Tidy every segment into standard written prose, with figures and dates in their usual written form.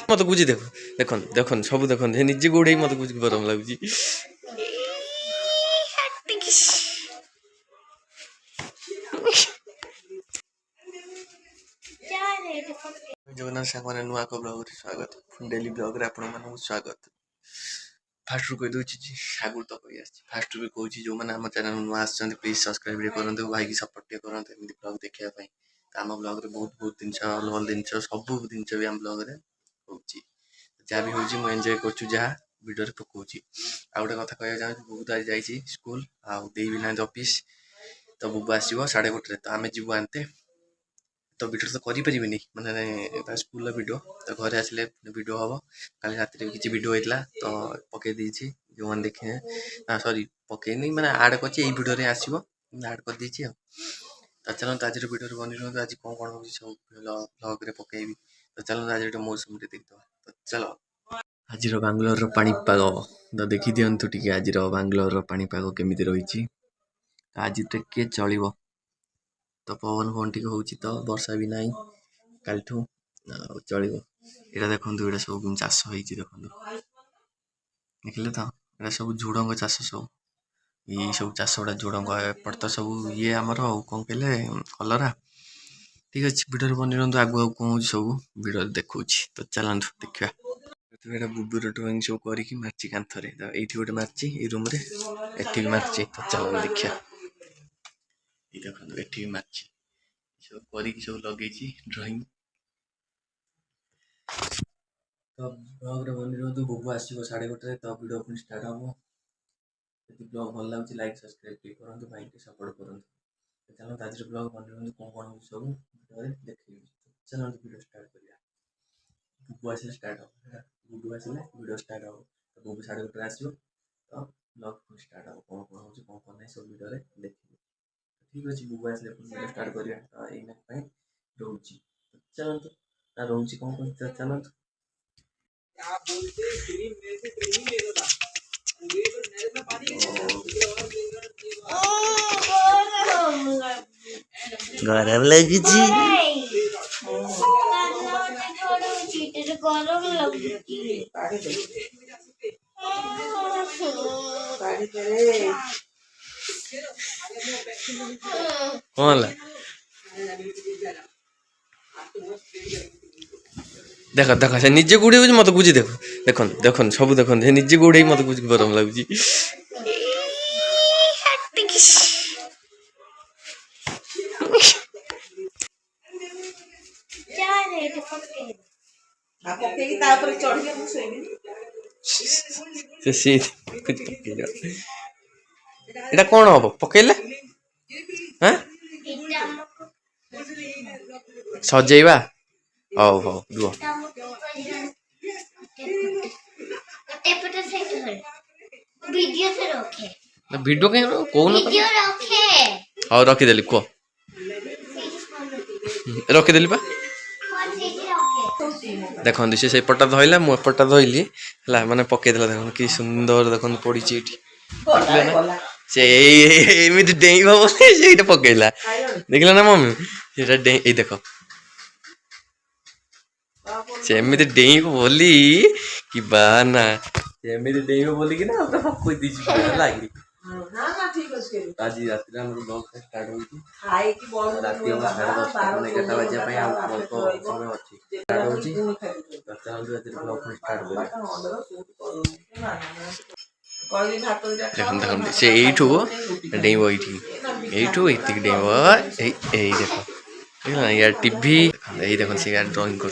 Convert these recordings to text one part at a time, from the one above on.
मत बुझी देख देखन देखन सब देखन निजे गोड़े मत बुझ गरम लगुची जगन्नाथ साग मैंने नुआ को ब्लॉग स्वागत डेली ब्लॉग रे आपण मानक स्वागत फास्ट रू कह दूची आगुर तो कही फास्ट भी कहूँ जो मैंने आम चैनल नुआ आसान प्लीज सब्सक्राइब करूँ भाई की सपोर्ट करते एमती ब्लॉग देखापी तो आम ब्लॉग रे बहुत बहुत जिन भल जिन सब जिन भी आम ब्लॉग रे होची जहाँ भी होची मु एंजॉय करछु जहाँ वीडियो रे पकाउची आ गोटे कथा कहया चाहूँ बुबू तो आज जाइए स्कूल आउ दे भी ना ऑफिस तो बुबू आसो 1:30 तो आम जीव आनते तो वीडियो तो करें मैंने स्कूल वीडियो तो घरे आसिले वीडियो हम काली रात किसी वीडियो होता तो पकई देती जो मैंने देखे ना सॉरी पकईनी मैंने आड कर वीडियो रे आसो आड कर देती तो चलो आज वीडियो बनी रहा आज कौन कौन हो सब ब्लॉग रे पकईबी तो चलो आज मौसम देखा तो चलो आज बांग्लोर पाणीपाग तो देखी दिंतु टी आज बांग्लोर पाणीपाग केमी रही आज टे चलो तो पवन फवन टी हूँ तो वर्षा भी नाई काल चलो यहाँ देखो ये सब चाष हो देखो देखिले तो ये सब झुड़ंग चाष सब ये सब चाष गुड़ा झुड़ंग एपट तो सब ये आमर कौन कहले कलरा ठीक अच्छे वीडियो बनी रहा आगु आगु कौन सब वीडियो देखा तो चलतु देखा ये बुबूर ड्रॉइंग सब करके मार्ची कांथरे तो ये गोटे मार्ची ये रूम रे एठी भी मार्ची तो चलो देखा ये देखो एठी भी मार्ची सब करके सब लगे ड्रॉइंग तो ब्लॉग रे बनी रहा बुबू आसो 1:30 तो वीडियो पुणी स्टार्ट हम यदि ब्लॉग भल लगे लाइक सब्सक्राइब करूँ भाई के सपोर्ट करूँ चलो आज ब्लॉग बनी रहा कौन कौन हो सब वीडियो देखे चलो वीडियो स्टार्ट करिया बुबू आसिले स्टार्ट हम बुबू आसिले वीडियो स्टार्ट हम तो बुबू 1:30 आसो तो ब्लॉग पुणी स्टार्ट हम कौन कौन हो कौन कौन नहीं सब वीडियो देखिए ठीक अच्छे बुबू आसिले वीडियो स्टार्ट करिया तो एना रोची चलतु ना रोची कौन कौन चलतु गरम लगी कौन देख देख से निजे गोड़े मत बुझी देख देखन देखन सब देखन निजे गोड़े मत बुझ गरम लगुची এটা कौन हम पकईले सजेवा हौ हौ रुह वीडियो कहीं कौन हाँ रखीदेली कह रखीदेली पा देखो से पटा धरला मु एपटा धरली है मैंने पकईदेला देख कि सुंदर देख पड़ी से एमती डेईब से पकईला देखला ना मम्मी से डे देख से एमती डेईब बोली कि बाना से एमती डेईब बोली कि ना पकई दी लगी आज रात ब्लॉग स्टार्ट होती रात 11:30 बजे समय अच्छी स्टार्ट होती ब्लॉग स्टार्ट देखो से यू डेब ये डेब देख यार टीवी यही देख से यार ड्राइंग कर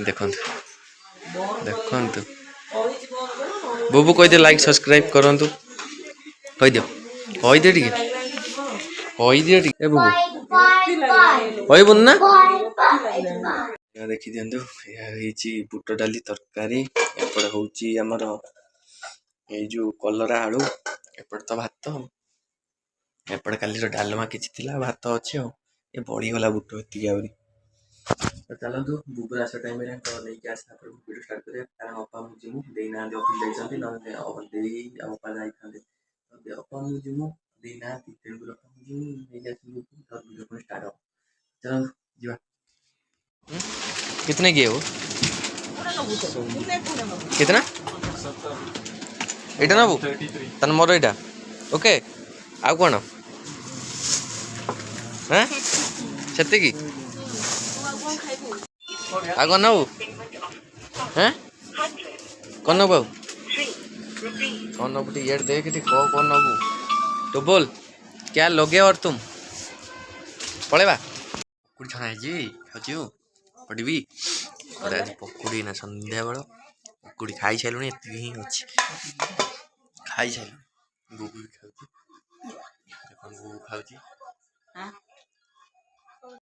देखु बुबू कहीदे लाइक सब्सक्राइब करूँ कहीदि कहीदे टे कहीदि टे बुबू कहबुन ना देखी दिंतु यह बुट डाली तरकारी एपटे हूँ आमर ये जो कलरा आलू एपटे तो भात एपटे काली डालमा कि भात अच्छे ये बढ़ीगला बुट ये आहरी तो चलतु बुबू आस टाइम नहीं आसा वीडियो स्टार्ट करें कारण अपा मुझे देना ऑफिस जाती ना अपा जाते अपा मुझे देना तेणुकर वीडियो स्टार्ट हम चलो जीवा कितने किए वो कितना एटा नबू तन मोर एटा ओके आ कौन हाँ सेतिकी आ कौन नबू हाँ कौन नबू कौन नबू ये देख कौन नबू तो बोल क्या लोगे और तुम पड़ेबा पकुड़ी छଣା ହେଇଛି ଖାଉଛୁ ପଡ଼ିବି ଆଜି ପକୁଡ଼ି ନା ସନ୍ଧ୍ୟାବେଳ ପକୁଡ଼ି ଖାଇସାରିଲୁଣି ଏତିକି ହିଁ ଅଛି ଖାଇସାରିଲୁଣି ଗୁଗୁ ବି ଖାଉଛି ଦେଖନ୍ତୁ ଗୁଗୁ ଖାଉଛି